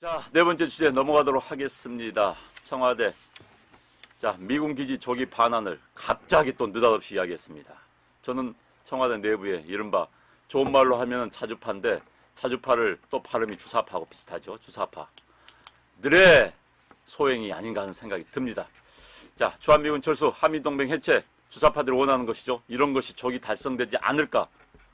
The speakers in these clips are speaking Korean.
자, 네 번째 주제 넘어가도록 하겠습니다. 청와대. 자, 미군 기지 조기 반환을 갑자기 또 느닷없이 이야기했습니다. 저는 청와대 내부에 이른바 좋은 말로 하면 자주파인데 자주파를 또 발음이 주사파하고 비슷하죠. 주사파. 늘의 소행이 아닌가 하는 생각이 듭니다. 자, 주한미군 철수, 한미동맹 해체, 주사파들이 원하는 것이죠. 이런 것이 조기 달성되지 않을까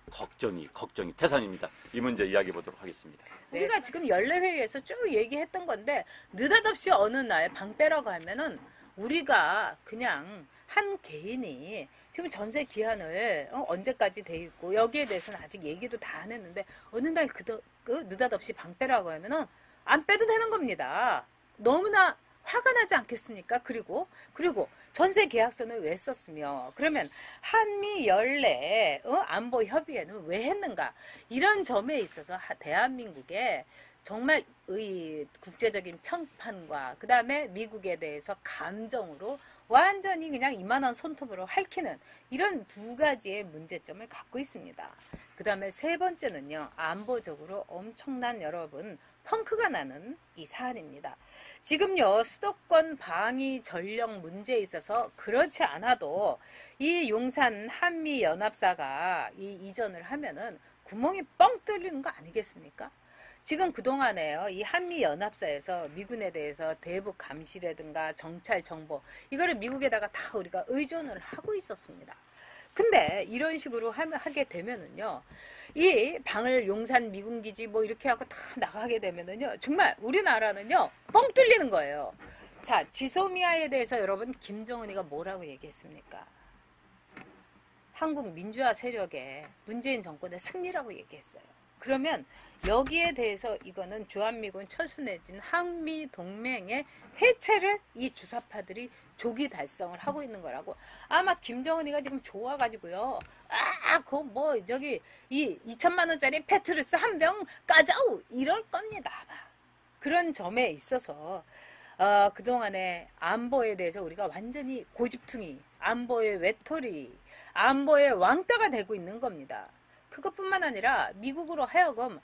걱정이 태산입니다. 이 문제 이야기해 보도록 하겠습니다. 우리가 지금 연례회의에서 쭉 얘기했던 건데 느닷없이 어느 날 방빼라고 하면은 우리가 그냥 한 개인이 지금 전세 기한을 언제까지 돼 있고 여기에 대해서는 아직 얘기도 다 안 했는데 어느 날 느닷없이 방빼라고 하면은 안 빼도 되는 겁니다. 너무나 화가 나지 않겠습니까? 그리고 전세 계약서는 왜 썼으며 그러면 한미 연례 안보 협의회는 왜 했는가? 이런 점에 있어서 대한민국의 정말 국제적인 평판과 그 다음에 미국에 대해서 감정으로 완전히 그냥 이만한 손톱으로 핥히는 이런 두 가지의 문제점을 갖고 있습니다. 그 다음에 세 번째는요, 안보적으로 엄청난 여러분 펑크가 나는 이 사안입니다. 지금요, 수도권 방위 전력 문제에 있어서 그렇지 않아도 이 용산 한미연합사가 이전을 하면은 구멍이 뻥 뚫리는 거 아니겠습니까? 지금 그동안에요, 이 한미연합사에서 미군에 대해서 대북 감시라든가 정찰 정보, 이거를 미국에다가 다 우리가 의존을 하고 있었습니다. 근데 이런 식으로 하게 되면은요, 이 방을 용산 미군기지 뭐 이렇게 하고 다 나가게 되면은요, 정말 우리나라는요, 뻥 뚫리는 거예요. 자, 지소미아에 대해서 여러분, 김정은이가 뭐라고 얘기했습니까? 한국 민주화 세력의 문재인 정권의 승리라고 얘기했어요. 그러면 여기에 대해서 이거는 주한미군 철수 내진 한미동맹의 해체를 이 주사파들이 조기 달성을 하고 있는 거라고. 아마 김정은이가 지금 좋아가지고요. 이 2천만 원짜리 페트루스 한 병 까자우 이럴 겁니다. 아마. 그런 점에 있어서 그동안의 안보에 대해서 우리가 완전히 고집퉁이, 안보의 외톨이, 안보의 왕따가 되고 있는 겁니다. 그것뿐만 아니라 미국으로 하여금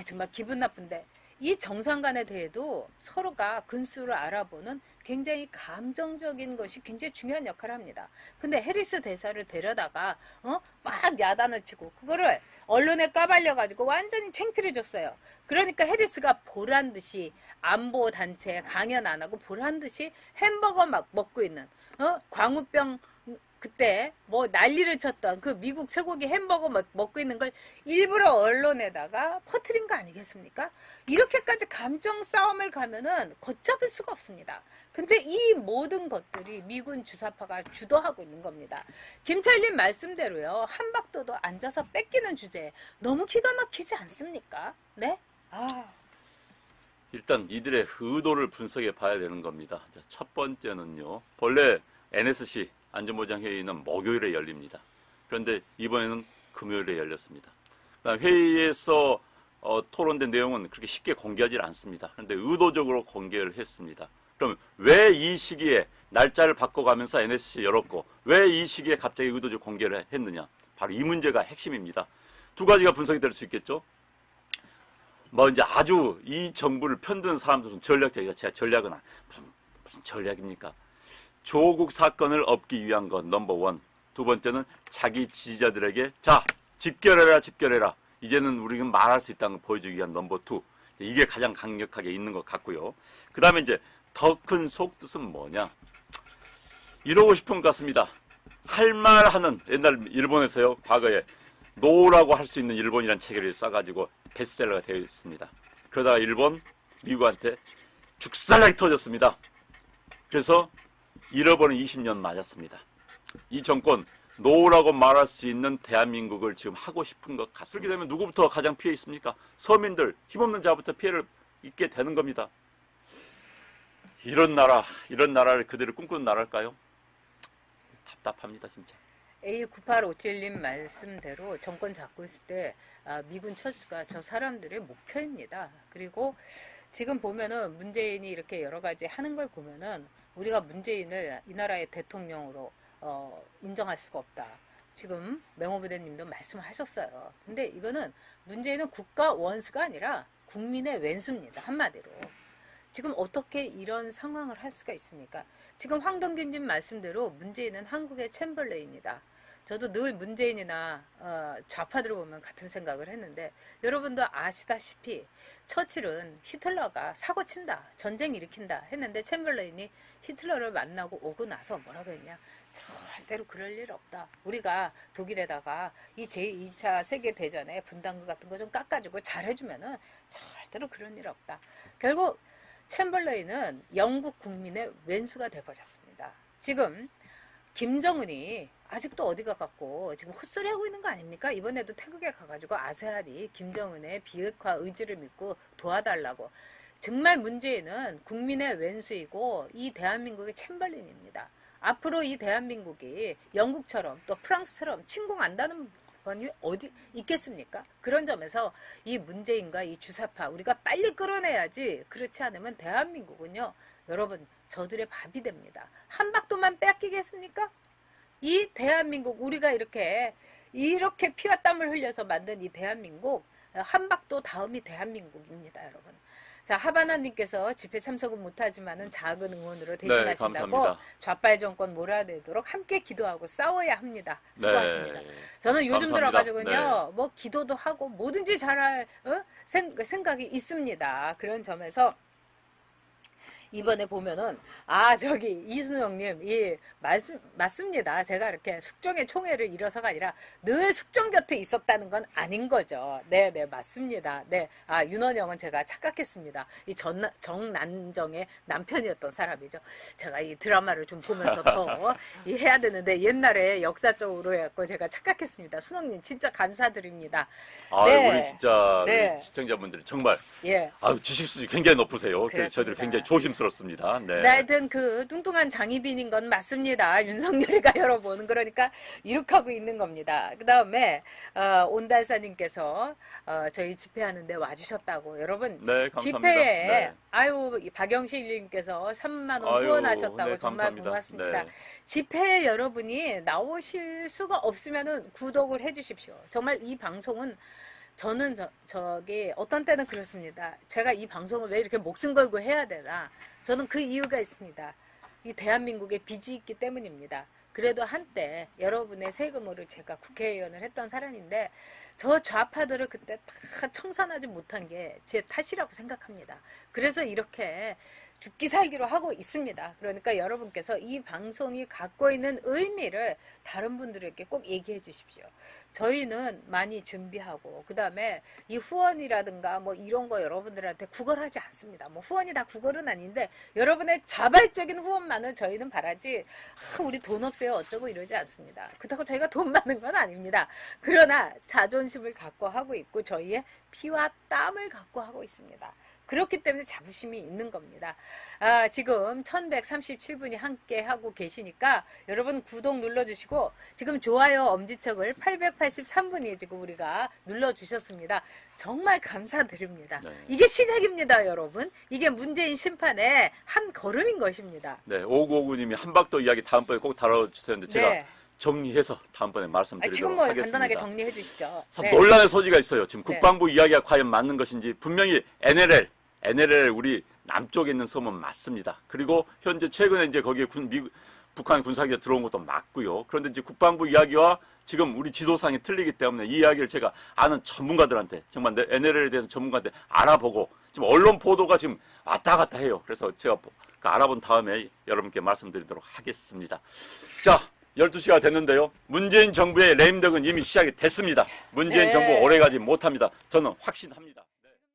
정말 기분 나쁜데 이 정상 간에 대해도 서로가 근수를 알아보는 굉장히 감정적인 것이 굉장히 중요한 역할을 합니다. 근데 해리스 대사를 데려다가 막 야단을 치고 그거를 언론에 까발려가지고 완전히 창피를 줬어요. 그러니까 해리스가 보란듯이 안보단체 강연 안 하고 보란듯이 햄버거 막 먹고 있는 광우병 그때 뭐 난리를 쳤던 그 미국 쇠고기 햄버거 먹고 있는 걸 일부러 언론에다가 퍼뜨린 거 아니겠습니까? 이렇게까지 감정 싸움을 가면은 걷잡을 수가 없습니다. 근데 이 모든 것들이 미군 주사파가 주도하고 있는 겁니다. 김철림 말씀대로요, 한박도도 앉아서 뺏기는 주제 너무 기가 막히지 않습니까? 네? 일단 이들의 의도를 분석해 봐야 되는 겁니다. 자, 첫 번째는요, 본래 NSC 안전보장회의는 목요일에 열립니다. 그런데 이번에는 금요일에 열렸습니다. 그다음 회의에서 토론된 내용은 그렇게 쉽게 공개하지 않습니다. 그런데 의도적으로 공개를 했습니다. 그럼 왜 이 시기에 날짜를 바꿔가면서 NSC 열었고 왜 이 시기에 갑자기 의도적으로 공개를 했느냐? 바로 이 문제가 핵심입니다. 두 가지가 분석이 될 수 있겠죠. 이제 아주 이 정부를 편드는 사람들은 전략적이다. 제가 전략은 무슨 전략입니까? 조국 사건을 엎기 위한 것 넘버 원. 두 번째는 자기 지지자들에게 자, 집결해라. 이제는 우리는 말할 수 있다는 걸 보여주기 위한 넘버 투. 이게 가장 강력하게 있는 것 같고요. 그 다음에 이제 더 큰 속뜻은 뭐냐? 이러고 싶은 것 같습니다. 할 말 하는 옛날 일본에서요, 과거에 노라고 할 수 있는 일본이라는 책을 써가지고 베스트셀러가 되어 있습니다. 그러다가 미국한테 죽살나게 터졌습니다. 그래서 잃어버린 20년 맞았습니다. 이 정권 노라고 말할 수 있는 대한민국을 지금 하고 싶은 것 같습니다. 그렇게 되면 누구부터 가장 피해 있습니까? 서민들, 힘없는 자부터 피해를 입게 되는 겁니다. 이런 나라를 그대로 꿈꾸는 나라일까요? 답답합니다, 진짜. A9857님 말씀대로 정권 잡고 있을 때 미군 철수가 저 사람들의 목표입니다. 그리고 지금 보면은 문재인이 이렇게 여러 가지 하는 걸 보면은 우리가 문재인을 이 나라의 대통령으로 인정할 수가 없다. 지금 맹호부대님도 말씀하셨어요. 근데 이거는 문재인은 국가 원수가 아니라 국민의 왼수입니다. 한마디로. 지금 어떻게 이런 상황을 할 수가 있습니까? 지금 황동균님 말씀대로 문재인은 한국의 챔벌레인이다. 저도 늘 문재인이나 좌파들을 보면 같은 생각을 했는데 여러분도 아시다시피 처칠은 히틀러가 사고 친다, 전쟁 일으킨다 했는데 챔벌레인이 히틀러를 만나고 오고 나서 뭐라고 했냐? 절대로 그럴 일 없다. 우리가 독일에다가 이 제2차 세계대전에 분담금 같은 거 좀 깎아주고 잘해주면은 절대로 그런 일 없다. 결국 챔벌레인은 영국 국민의 왼수가 돼버렸습니다. 지금 김정은이 아직도 어디 가갖고 지금 헛소리 하고 있는 거 아닙니까? 이번에도 태국에 가가지고 아세안이 김정은의 비핵화 의지를 믿고 도와달라고. 정말 문재인은 국민의 왼수이고 이 대한민국의 챔벌린입니다. 앞으로 이 대한민국이 영국처럼 또 프랑스처럼 침공한다는 번이 어디 있겠습니까? 그런 점에서 이 문재인과 이 주사파 우리가 빨리 끌어내야지. 그렇지 않으면 대한민국은요, 여러분 저들의 밥이 됩니다. 한박도만 뺏기겠습니까? 이 대한민국 우리가 이렇게 피와 땀을 흘려서 만든 이 대한민국 한박도 다음이 대한민국입니다, 여러분. 자, 하바나님께서 집회 참석은 못하지만은 작은 응원으로 대신하신다고 네, 좌빨 정권 몰아내도록 함께 기도하고 싸워야 합니다. 수고하십니다. 네. 저는 요즘 감사합니다. 들어가지고요, 뭐 기도도 하고 뭐든지 잘할 생각이 있습니다. 그런 점에서 이번에 보면은 저기 이순영님 맞습니다. 제가 이렇게 숙정의 총회를 이뤄서가 아니라 늘 숙정 곁에 있었다는 건 아닌 거죠. 네, 맞습니다. 네, 윤원영은 제가 착각했습니다. 이 정난정의 남편이었던 사람이죠. 제가 이 드라마를 좀 보면서 더 해야 되는데 옛날에 역사적으로 해갖고 제가 착각했습니다. 순영님 진짜 감사드립니다. 네. 우리 진짜 네. 우리 시청자분들이 정말 예. 지식수준이 굉장히 높으세요. 그래서 그렇습니다. 저희들이 굉장히 조심스럽습니다. 네. 하여튼 그 뚱뚱한 장희빈인 건 맞습니다. 윤석열이가 여러분. 그러니까 이렇게 하고 있는 겁니다. 그 다음에 온달사님께서 저희 집회하는데 와주셨다고. 여러분 네, 감사합니다. 집회에 네. 박영실님께서 3만 원 후원하셨다고 네, 정말 감사합니다. 고맙습니다. 네. 집회에 여러분이 나오실 수가 없으면은 구독을 해주십시오. 정말 이 방송은 저는 저기 어떤 때는 그렇습니다. 제가 이 방송을 왜 이렇게 목숨 걸고 해야 되나? 저는 그 이유가 있습니다. 이 대한민국에 빚이 있기 때문입니다. 그래도 한때 여러분의 세금으로 제가 국회의원을 했던 사람인데 저 좌파들을 그때 다 청산하지 못한 게 제 탓이라고 생각합니다. 그래서 이렇게 죽기 살기로 하고 있습니다. 그러니까 여러분께서 이 방송이 갖고 있는 의미를 다른 분들에게 꼭 얘기해 주십시오. 저희는 많이 준비하고 그 다음에 이 후원이라든가 뭐 이런 거 여러분들한테 구걸하지 않습니다. 뭐 후원이 다 구걸은 아닌데 여러분의 자발적인 후원만을 저희는 바라지 우리 돈 없어요 어쩌고 이러지 않습니다. 그렇다고 저희가 돈 많은 건 아닙니다. 그러나 자존심을 갖고 하고 있고 저희의 피와 땀을 갖고 하고 있습니다. 그렇기 때문에 자부심이 있는 겁니다. 지금 1137분이 함께 하고 계시니까 여러분 구독 눌러주시고 지금 좋아요 엄지척을 883분이 지금 우리가 눌러주셨습니다. 정말 감사드립니다. 네. 이게 시작입니다, 여러분. 이게 문재인 심판의 한 걸음인 것입니다. 네, 5959님이 한박도 이야기 다음번에 꼭 다뤄주셨는데 제가 네. 정리해서 다음번에 지금 말씀드리도록 뭐 하겠습니다. 간단하게 정리해 주시죠. 참 네. 논란의 소지가 있어요. 지금 네. 국방부 이야기가 과연 맞는 것인지 분명히 NLL 우리 남쪽에 있는 섬은 맞습니다. 그리고 현재 최근에 이제 거기에 북한 군사기가 들어온 것도 맞고요. 그런데 이제 국방부 이야기와 지금 우리 지도상이 틀리기 때문에 이 이야기를 제가 아는 전문가들한테 정말 NLL에 대해서 전문가한테 알아보고 지금 언론 보도가 지금 왔다 갔다 해요. 그래서 제가 알아본 다음에 여러분께 말씀드리도록 하겠습니다. 자, 12시가 됐는데요. 문재인 정부의 레임덕은 이미 시작이 됐습니다. 문재인 네. 정부 오래가지 못합니다. 저는 확신합니다.